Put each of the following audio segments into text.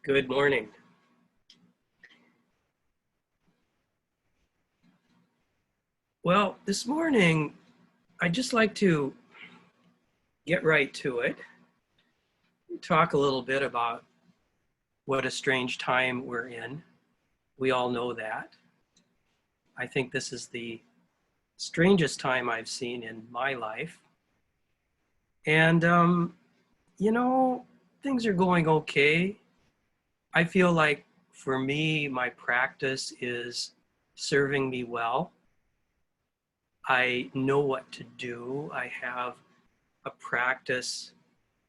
Good morning. Well, this morning, I'd just like to get right to it, talk a little bit about what a strange time we're in. We all know that. I think this is the strangest time I've seen in my life. And, things are going okay. I feel like for me, my practice is serving me well. I know what to do. I have a practice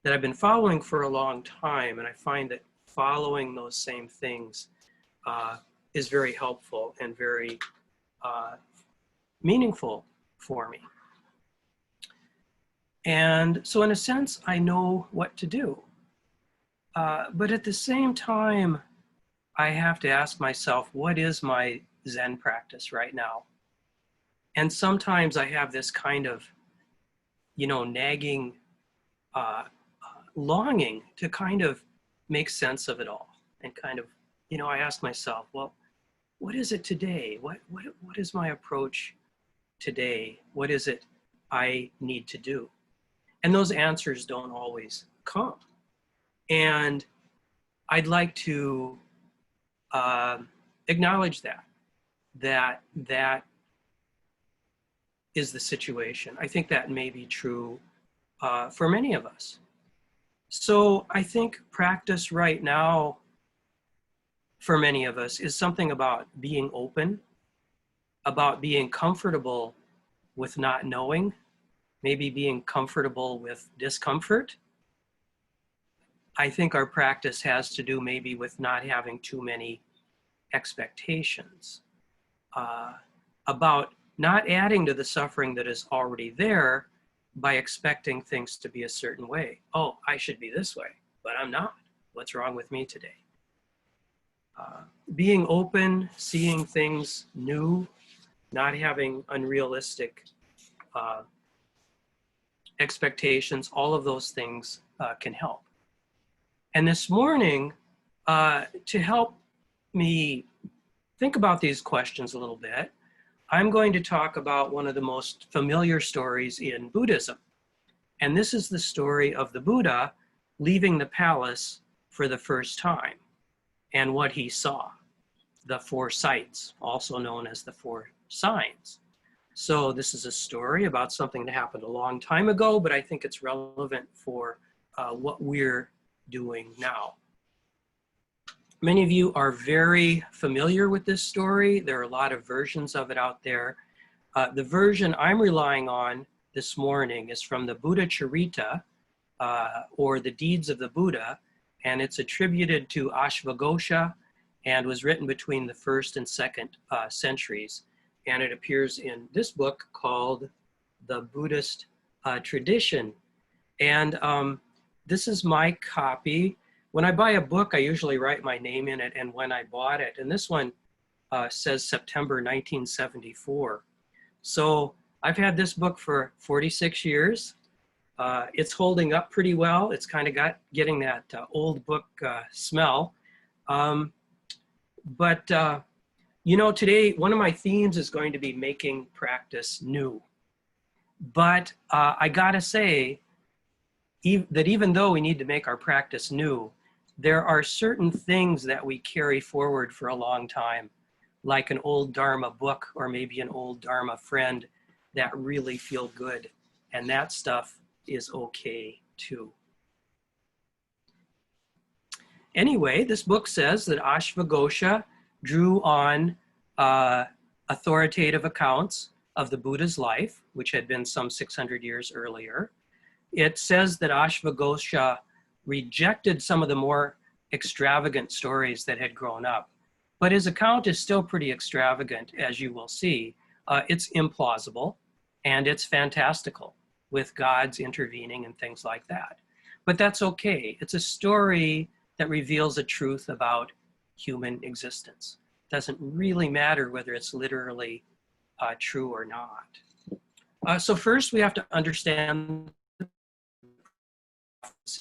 that I've been following for a long time, and I find that following those same things is very helpful and very meaningful for me. And so in a sense, I know what to do. But at the same time, I have to ask myself, what is my Zen practice right now? And sometimes I have this kind of, nagging longing to kind of make sense of it all. And kind of, I ask myself, well, what is it today? What is my approach today? What is it I need to do? And those answers don't always come. And I'd like to acknowledge that is the situation. I think that may be true for many of us. So I think practice right now for many of us is something about being open, about being comfortable with not knowing, maybe being comfortable with discomfort. I think our practice has to do maybe with not having too many expectations, about not adding to the suffering that is already there by expecting things to be a certain way. Oh, I should be this way, but I'm not. What's wrong with me today? Being open, seeing things new, not having unrealistic expectations, all of those things can help. And this morning, to help me think about these questions a little bit, I'm going to talk about one of the most familiar stories in Buddhism. And this is the story of the Buddha leaving the palace for the first time and what he saw, the four sights, also known as the four signs. So this is a story about something that happened a long time ago, but I think it's relevant for what we're doing now. Many of you are very familiar with this story. There are a lot of versions of it out there. The version I'm relying on this morning is from the Buddha Charita, or the Deeds of the Buddha, and it's attributed to Ashvaghosha and was written between the 1st and 2nd centuries. And it appears in this book called The Buddhist Tradition. And this is my copy. When I buy a book, I usually write my name in it and when I bought it. And this one says September 1974. So I've had this book for 46 years. It's holding up pretty well. It's kind of getting that old book smell. But today, one of my themes is going to be making practice new. But I gotta say that even though we need to make our practice new, there are certain things that we carry forward for a long time, like an old Dharma book or maybe an old Dharma friend that really feel good. And that stuff is okay too. Anyway, this book says that Ashvaghosha drew on authoritative accounts of the Buddha's life, which had been some 600 years earlier. It says that Ashvaghosha rejected some of the more extravagant stories that had grown up, but his account is still pretty extravagant, as you will see. It's implausible and it's fantastical with gods intervening and things like that. But that's okay. It's a story that reveals a truth about human existence. It doesn't really matter whether it's literally true or not. So first we have to understand,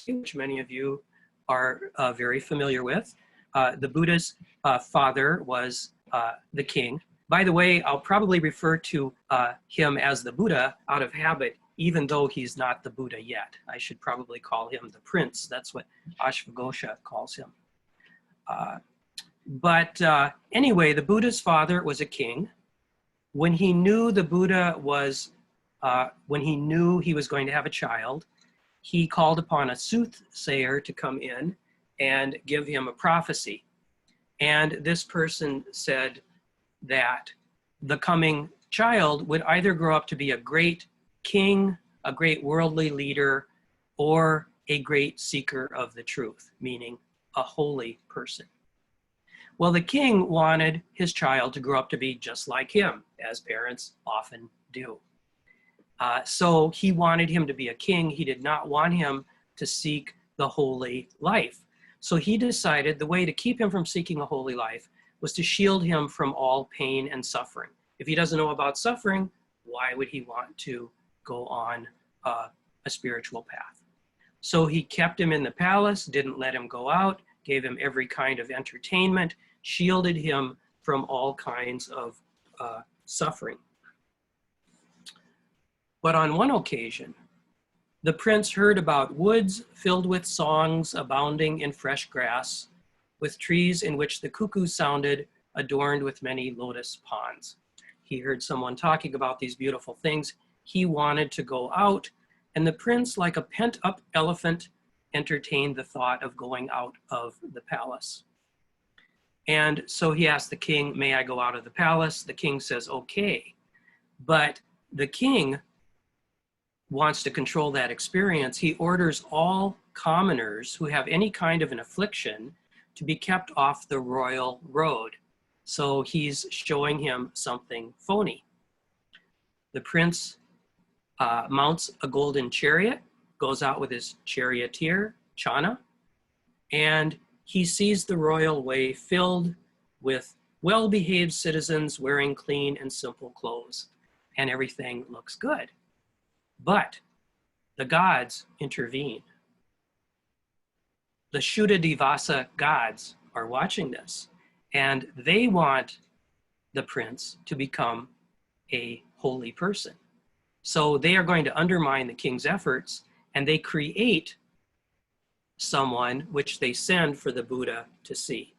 which many of you are very familiar with. The Buddha's father was the king. By the way, I'll probably refer to him as the Buddha out of habit, even though he's not the Buddha yet. I should probably call him the prince. That's what Ashvaghosha calls him. But anyway, the Buddha's father was a king. When he knew the Buddha was, when he knew he was going to have a child, he called upon a soothsayer to come in and give him a prophecy. And this person said that the coming child would either grow up to be a great king, a great worldly leader, or a great seeker of the truth, meaning a holy person. Well, the king wanted his child to grow up to be just like him, as parents often do. So he wanted him to be a king. He did not want him to seek the holy life. So he decided the way to keep him from seeking a holy life was to shield him from all pain and suffering. If he doesn't know about suffering, why would he want to go on a spiritual path? So he kept him in the palace, didn't let him go out, gave him every kind of entertainment, shielded him from all kinds of suffering. But on one occasion, the prince heard about woods filled with songs abounding in fresh grass, with trees in which the cuckoo sounded, adorned with many lotus ponds. He heard someone talking about these beautiful things. He wanted to go out, and the prince, like a pent-up elephant, entertained the thought of going out of the palace. And so he asked the king, "May I go out of the palace?" The king says, "Okay." But the king wants to control that experience. He orders all commoners who have any kind of an affliction to be kept off the royal road. So he's showing him something phony. The prince mounts a golden chariot, goes out with his charioteer, Channa, and he sees the royal way filled with well-behaved citizens wearing clean and simple clothes, and everything looks good. But the gods intervene. The Shuddha gods are watching this, and they want the prince to become a holy person. So they are going to undermine the king's efforts, and they create someone which they send for the Buddha to see.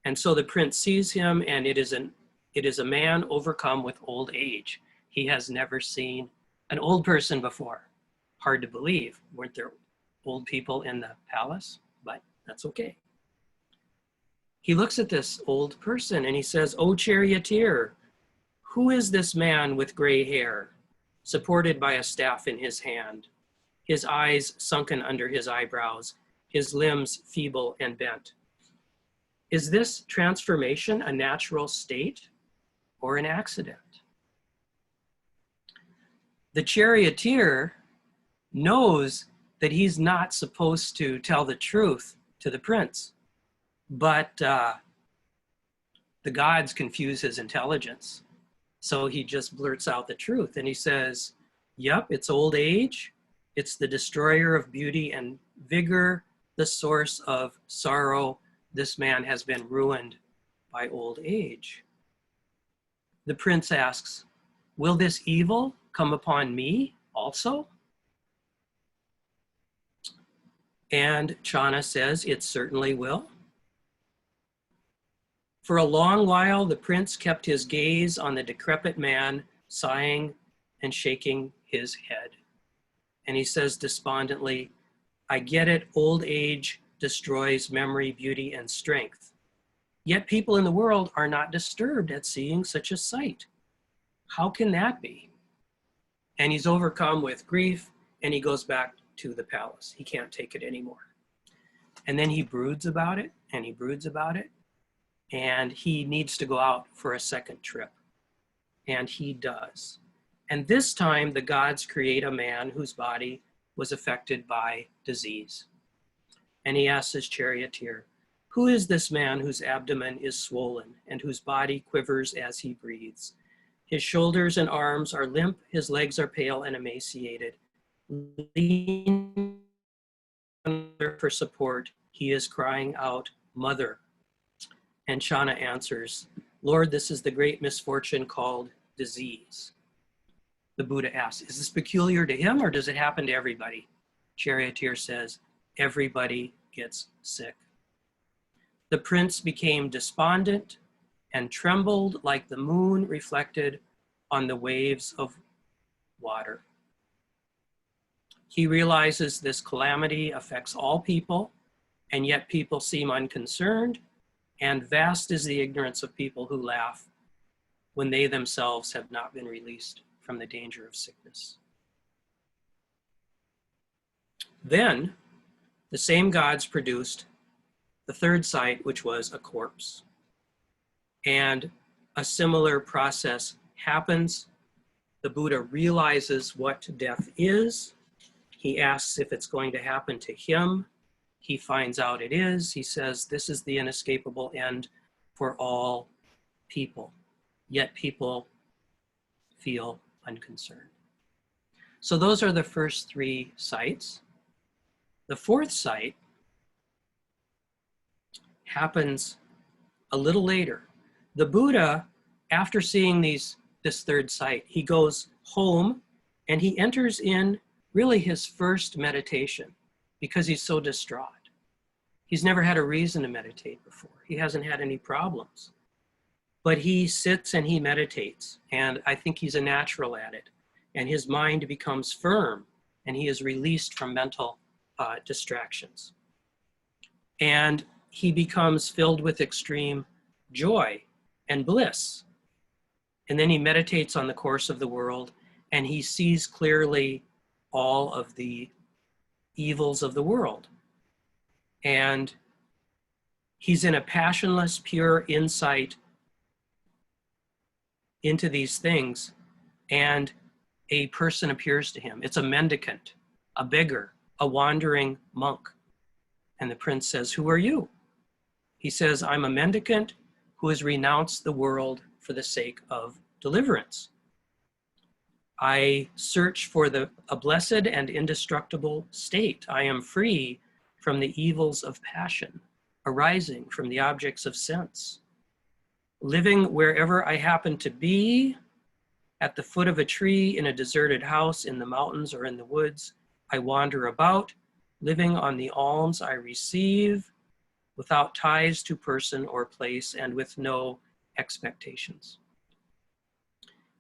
And so the prince sees him, and it is a man overcome with old age. He has never seen an old person before. Hard to believe. Weren't there old people in the palace? But that's okay. He looks at this old person and he says, "O charioteer, who is this man with gray hair, supported by a staff in his hand, his eyes sunken under his eyebrows, his limbs feeble and bent? Is this transformation a natural state or an accident?" The charioteer knows that he's not supposed to tell the truth to the prince, but the gods confuse his intelligence. So he just blurts out the truth and he says, "Yep, it's old age. It's the destroyer of beauty and vigor, the source of sorrow. This man has been ruined by old age." The prince asks, "Will this evil come upon me also?" And Channa says, "It certainly will." For a long while, the prince kept his gaze on the decrepit man, sighing and shaking his head. And he says despondently, "I get it, old age destroys memory, beauty, and strength. Yet people in the world are not disturbed at seeing such a sight. How can that be?" And he's overcome with grief, and he goes back to the palace. He can't take it anymore. And then he broods about it, and he broods about it, and he needs to go out for a second trip. And he does. And this time, the gods create a man whose body was affected by disease. And he asks his charioteer, "Who is this man whose abdomen is swollen and whose body quivers as he breathes? His shoulders and arms are limp, his legs are pale and emaciated. Lean for support, he is crying out, "Mother." And Shauna answers, "Lord, this is the great misfortune called disease." The Buddha asks, "Is this peculiar to him or does it happen to everybody?" Charioteer says, "Everybody gets sick." The prince became despondent and trembled like the moon reflected on the waves of water. He realizes this calamity affects all people, and yet people seem unconcerned, and vast is the ignorance of people who laugh when they themselves have not been released from the danger of sickness. Then, the same gods produced the third sight, which was a corpse. And a similar process happens. The Buddha realizes what death is. He asks if it's going to happen to him. He finds out it is. He says, this is the inescapable end for all people. Yet people feel unconcerned. So those are the first three sights. The fourth sight happens a little later. The Buddha, after seeing this third sight, he goes home and he enters in really his first meditation because he's so distraught. He's never had a reason to meditate before. He hasn't had any problems. But he sits and he meditates, and I think he's a natural at it. And his mind becomes firm, and he is released from mental distractions. And he becomes filled with extreme joy and bliss. And then he meditates on the course of the world, and he sees clearly all of the evils of the world. And he's in a passionless, pure insight into these things, and a person appears to him. It's a mendicant, a beggar, a wandering monk. And the prince says, "Who are you?" He says, "I'm a mendicant who has renounced the world for the sake of deliverance. I search for a blessed and indestructible state. I am free from the evils of passion arising from the objects of sense. Living wherever I happen to be, at the foot of a tree, in a deserted house, in the mountains or in the woods, I wander about, living on the alms I receive, without ties to person or place, and with no expectations."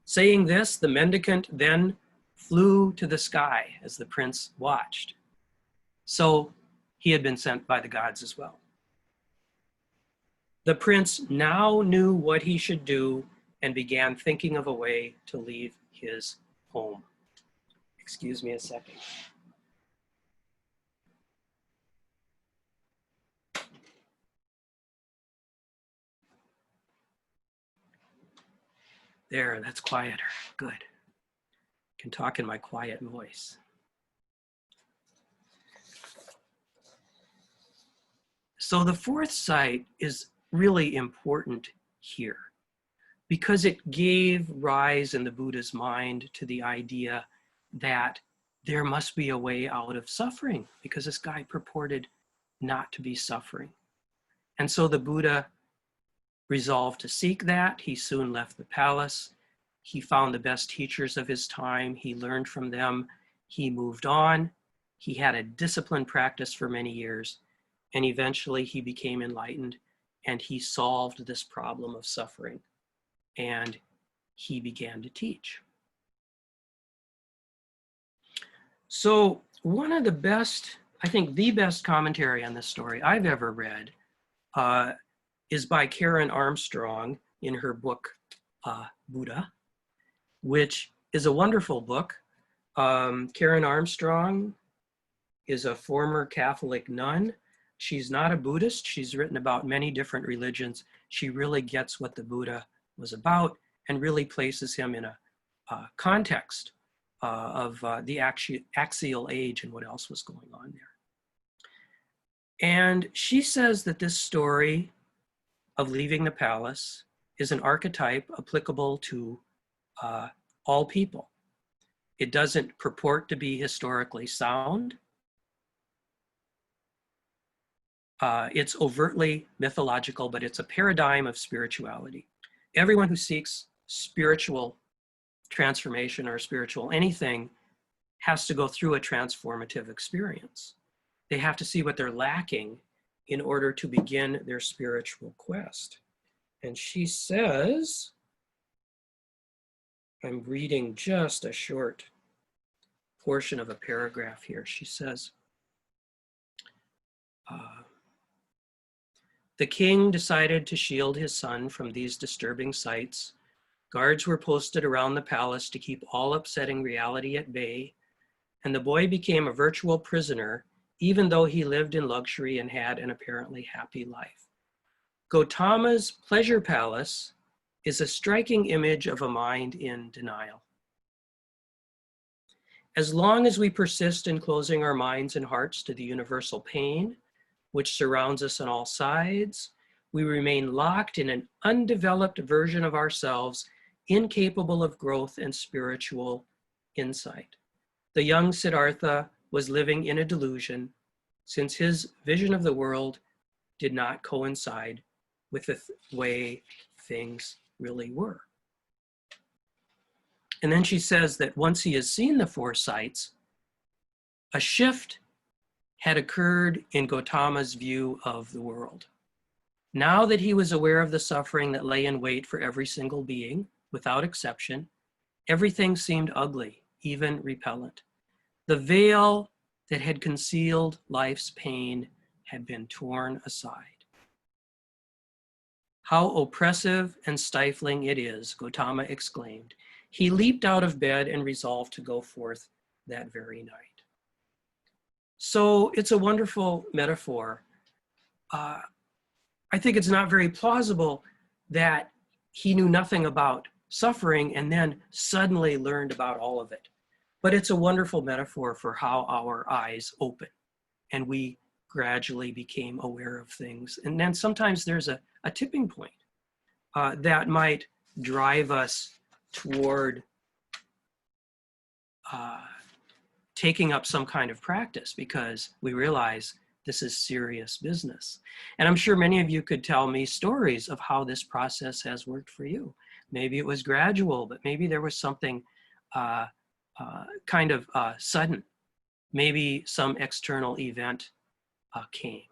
Saying this, the mendicant then flew to the sky as the prince watched. So he had been sent by the gods as well. The prince now knew what he should do and began thinking of a way to leave his home. Excuse me a second. There, that's quieter. Good. Can talk in my quiet voice. So the fourth sight is really important here because it gave rise in the Buddha's mind to the idea that there must be a way out of suffering because this guy purported not to be suffering. And so the Buddha resolved to seek that. He soon left the palace. He found the best teachers of his time. He learned from them. He moved on. He had a disciplined practice for many years. And eventually he became enlightened and he solved this problem of suffering. And he began to teach. So one of the best, I think the best commentary on this story I've ever read is by Karen Armstrong in her book, Buddha, which is a wonderful book. Karen Armstrong is a former Catholic nun. She's not a Buddhist. She's written about many different religions. She really gets what the Buddha was about and really places him in a context of the axial age and what else was going on there. And she says that this story of leaving the palace is an archetype applicable to all people. It doesn't purport to be historically sound. It's overtly mythological, but it's a paradigm of spirituality. Everyone who seeks spiritual transformation or spiritual anything has to go through a transformative experience. They have to see what they're lacking in order to begin their spiritual quest. And she says, I'm reading just a short portion of a paragraph here. She says, the king decided to shield his son from these disturbing sights. Guards were posted around the palace to keep all upsetting reality at bay, and the boy became a virtual prisoner, even though he lived in luxury and had an apparently happy life. Gautama's pleasure palace is a striking image of a mind in denial. As long as we persist in closing our minds and hearts to the universal pain, which surrounds us on all sides, we remain locked in an undeveloped version of ourselves, incapable of growth and spiritual insight. The young Siddhartha was living in a delusion, since his vision of the world did not coincide with the way things really were. And then she says that once he has seen the four sights, a shift had occurred in Gautama's view of the world. Now that he was aware of the suffering that lay in wait for every single being, without exception, everything seemed ugly, even repellent. The veil that had concealed life's pain had been torn aside. How oppressive and stifling it is, Gautama exclaimed. He leaped out of bed and resolved to go forth that very night. So it's a wonderful metaphor. I think it's not very plausible that he knew nothing about suffering and then suddenly learned about all of it. But it's a wonderful metaphor for how our eyes open and we gradually became aware of things. And then sometimes there's a tipping point that might drive us toward taking up some kind of practice because we realize this is serious business. And I'm sure many of you could tell me stories of how this process has worked for you. Maybe it was gradual, but maybe there was something kind of sudden. Maybe some external event came.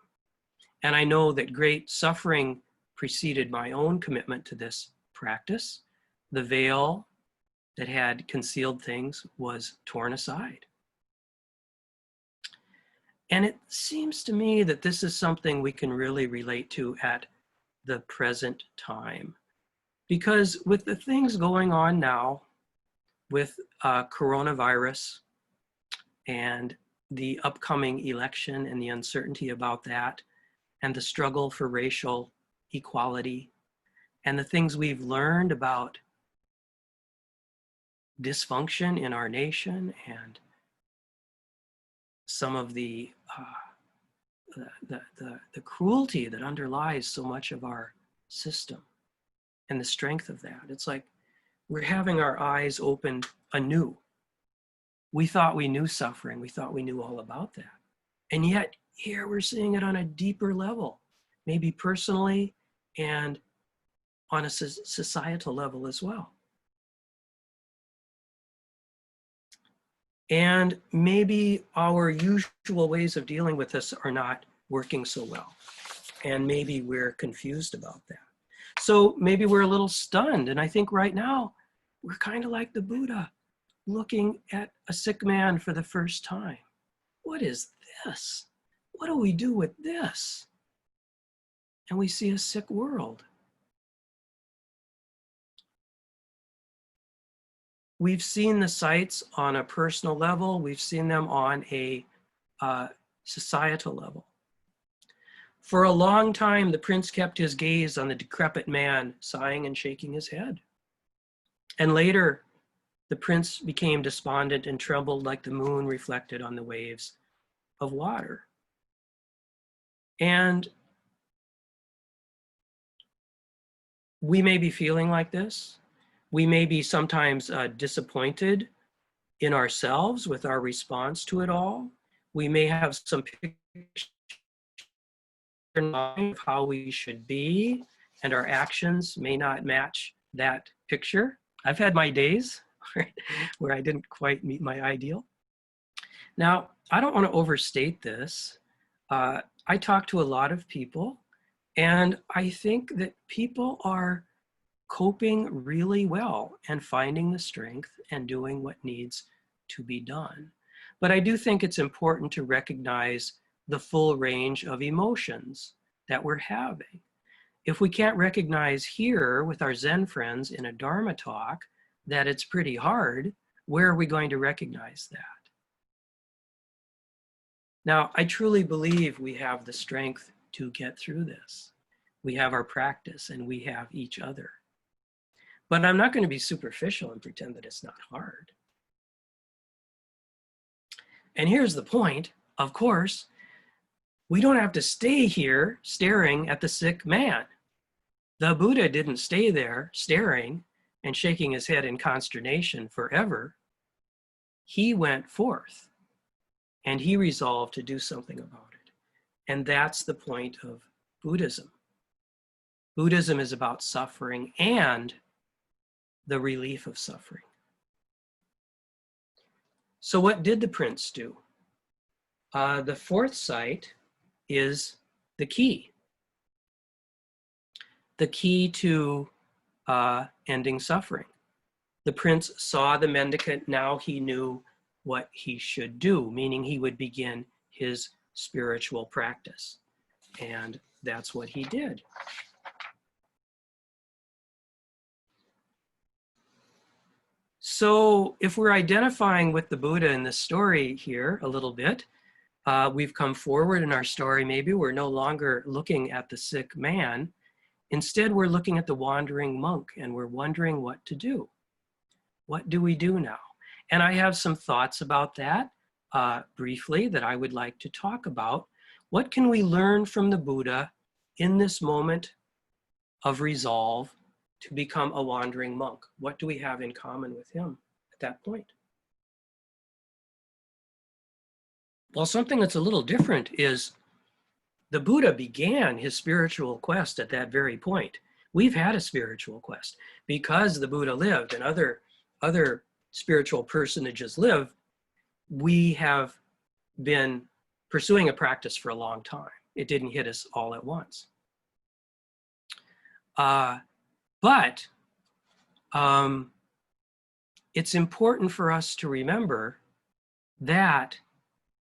And I know that great suffering preceded my own commitment to this practice. The veil that had concealed things was torn aside. And it seems to me that this is something we can really relate to at the present time. Because with the things going on now, with coronavirus and the upcoming election and the uncertainty about that, and the struggle for racial equality, and the things we've learned about dysfunction in our nation and some of the cruelty that underlies so much of our system and the strength of that. It's like we're having our eyes opened anew. We thought we knew suffering. We thought we knew all about that. And yet here we're seeing it on a deeper level, maybe personally and on a societal level as well. And maybe our usual ways of dealing with this are not working so well. And maybe we're confused about that. So maybe we're a little stunned. And I think right now, we're kind of like the Buddha looking at a sick man for the first time. What is this? What do we do with this? And we see a sick world. We've seen the sights on a personal level. We've seen them on a societal level. For a long time, the prince kept his gaze on the decrepit man, sighing and shaking his head. And later, the prince became despondent and trembled like the moon reflected on the waves of water. And we may be feeling like this. We may be sometimes disappointed in ourselves with our response to it all. We may have some pictures line of how we should be, and our actions may not match that picture. I've had my days where I didn't quite meet my ideal. Now, I don't want to overstate this. I talk to a lot of people, and I think that people are coping really well and finding the strength and doing what needs to be done. But I do think it's important to recognize the full range of emotions that we're having. If we can't recognize here with our Zen friends in a Dharma talk that it's pretty hard, where are we going to recognize that? Now, I truly believe we have the strength to get through this. We have our practice and we have each other. But I'm not going to be superficial and pretend that it's not hard. And here's the point, of course, we don't have to stay here staring at the sick man. The Buddha didn't stay there staring and shaking his head in consternation forever. He went forth and he resolved to do something about it. And that's the point of Buddhism. Buddhism is about suffering and the relief of suffering. So what did the prince do? The fourth sight is the key to ending suffering. The prince saw the mendicant, now he knew what he should do, meaning he would begin his spiritual practice. And that's what he did. So if we're identifying with the Buddha in this story here a little bit, we've come forward in our story, maybe we're no longer looking at the sick man. Instead, we're looking at the wandering monk and we're wondering what to do. What do we do now? And I have some thoughts about that briefly that I would like to talk about. What can we learn from the Buddha in this moment of resolve to become a wandering monk? What do we have in common with him at that point? Well, something that's a little different is the Buddha began his spiritual quest at that very point. We've had a spiritual quest because the Buddha lived and other spiritual personages live. We have been pursuing a practice for a long time. It didn't hit us all at once. But it's important for us to remember that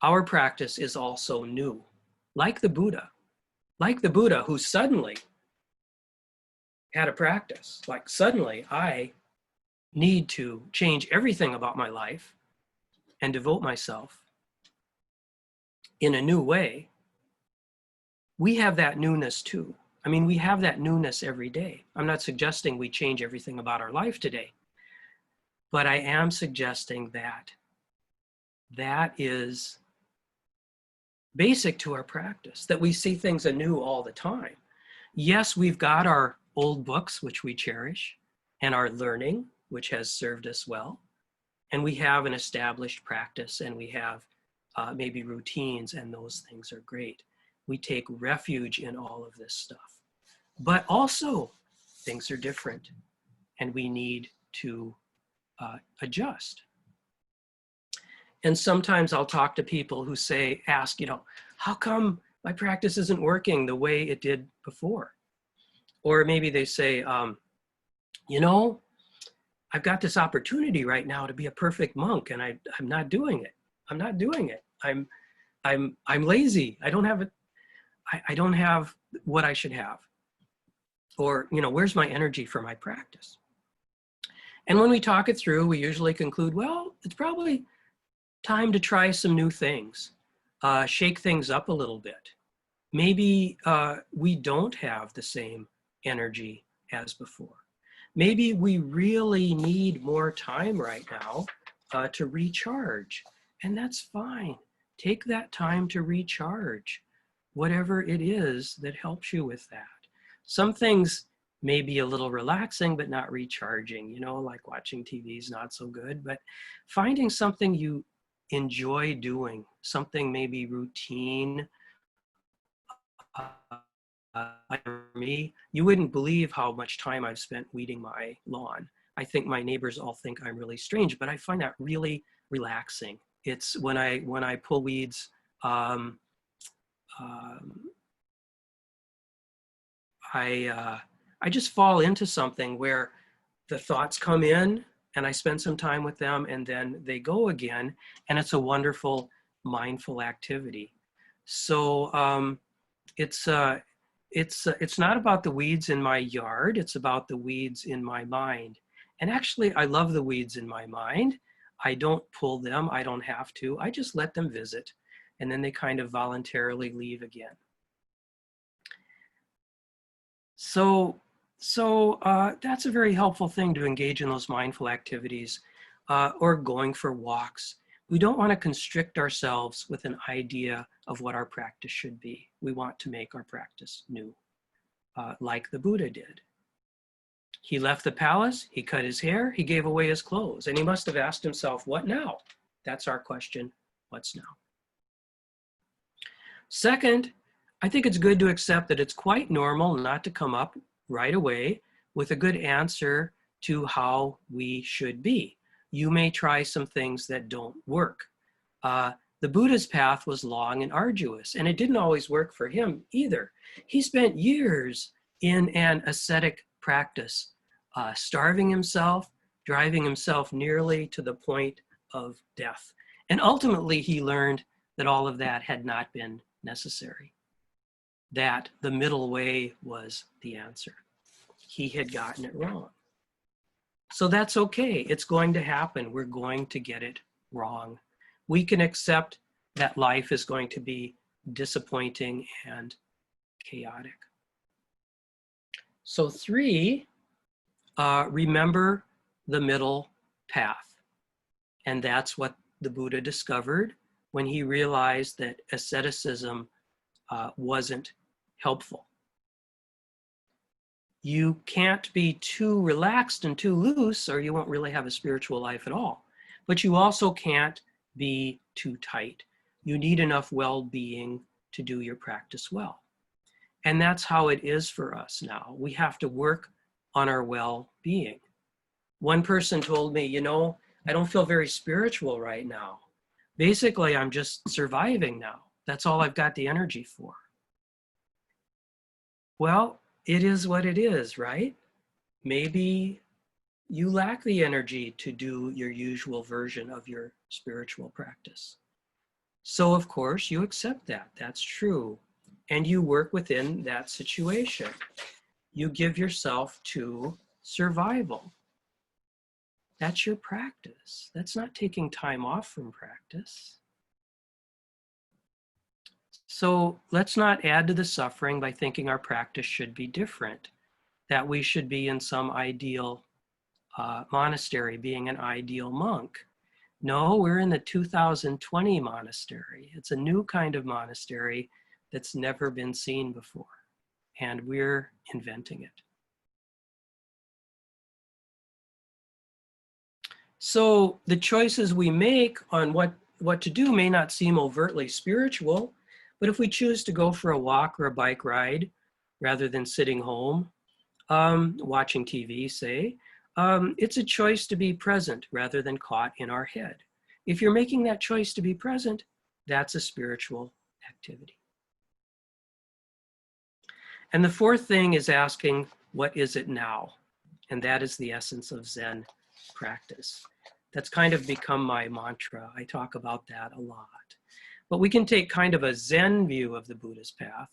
our practice is also new, like the Buddha who suddenly had a practice. Like suddenly I need to change everything about my life and devote myself in a new way. We have that newness too. I mean, we have that newness every day. I'm not suggesting we change everything about our life today, but I am suggesting that that is basic to our practice, that we see things anew all the time. Yes, we've got our old books, which we cherish, and our learning, which has served us well. And we have an established practice and we have maybe routines, and those things are great. We take refuge in all of this stuff. But also, things are different and we need to adjust. And sometimes I'll talk to people who ask, how come my practice isn't working the way it did before? Or maybe they say, I've got this opportunity right now to be a perfect monk and I'm not doing it. I'm not doing it. I'm lazy. I don't have it. I don't have what I should have. Or, where's my energy for my practice? And when we talk it through, we usually conclude, well, it's probably time to try some new things, shake things up a little bit. Maybe we don't have the same energy as before. Maybe we really need more time right now to recharge, and that's fine. Take that time to recharge, whatever it is that helps you with that. Some things may be a little relaxing, but not recharging, like watching TV is not so good, but finding something you enjoy doing, something maybe routine, me, you wouldn't believe how much time I've spent weeding my lawn. I think my neighbors all think I'm really strange, but I find that really relaxing. It's when I pull weeds, um, I just fall into something where the thoughts come in and I spend some time with them and then they go again, and it's a wonderful mindful activity. So it's not about the weeds in my yard, it's about the weeds in my mind. And actually, I love the weeds in my mind. I don't pull them, I don't have to, I just let them visit, and then they kind of voluntarily leave again. So that's a very helpful thing, to engage in those mindful activities, or going for walks. We don't want to constrict ourselves with an idea of what our practice should be. We want to make our practice new, like the Buddha did. He left the palace, he cut his hair, he gave away his clothes, and he must have asked himself, what now? That's our question, what's now? Second, I think it's good to accept that it's quite normal not to come up right away with a good answer to how we should be. You may try some things that don't work. The Buddha's path was long and arduous, and it didn't always work for him either. He spent years in an ascetic practice, starving himself, driving himself nearly to the point of death. And ultimately, he learned that all of that had not been necessary, that the middle way was the answer. He had gotten it wrong. So that's okay. It's going to happen. We're going to get it wrong. We can accept that life is going to be disappointing and chaotic. So 3, remember the middle path. And that's what the Buddha discovered when he realized that asceticism wasn't helpful. You can't be too relaxed and too loose, or you won't really have a spiritual life at all. But you also can't be too tight. You need enough well-being to do your practice well. And that's how it is for us now. We have to work on our well-being. One person told me, I don't feel very spiritual right now. Basically, I'm just surviving now. That's all I've got the energy for. Well, it is what it is, right? Maybe you lack the energy to do your usual version of your spiritual practice. So of course you accept that, that's true. And you work within that situation. You give yourself to survival. That's your practice. That's not taking time off from practice. So let's not add to the suffering by thinking our practice should be different, that we should be in some ideal monastery, being an ideal monk. No, we're in the 2020 monastery. It's a new kind of monastery that's never been seen before, and we're inventing it. So the choices we make on what to do may not seem overtly spiritual, but if we choose to go for a walk or a bike ride rather than sitting home, watching TV, say, it's a choice to be present rather than caught in our head. If you're making that choice to be present, that's a spiritual activity. And the 4th thing is asking, what is it now? And that is the essence of Zen practice. That's kind of become my mantra. I talk about that a lot. But we can take kind of a Zen view of the Buddha's path.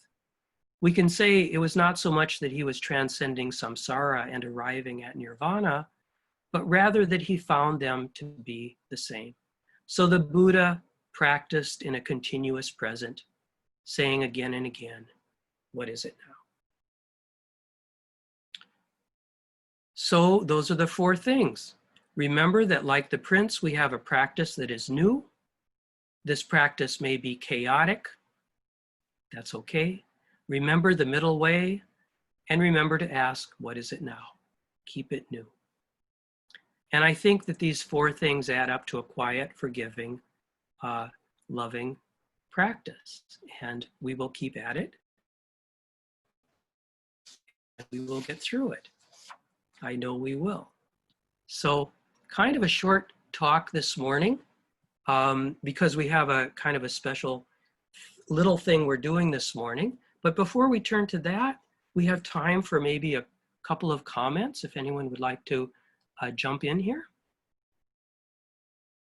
We can say it was not so much that he was transcending samsara and arriving at nirvana, but rather that he found them to be the same. So the Buddha practiced in a continuous present, saying again and again, what is it now? So those are the 4 things. Remember that like the prince, we have a practice that is new. This practice may be chaotic. That's okay. Remember the middle way, and remember to ask, what is it now? Keep it new. And I think that these 4 things add up to a quiet, forgiving, loving practice. And we will keep at it. we will get through it. I know we will. So kind of a short talk this morning because we have a kind of a special little thing we're doing this morning. But before we turn to that, we have time for maybe a couple of comments if anyone would like to jump in here.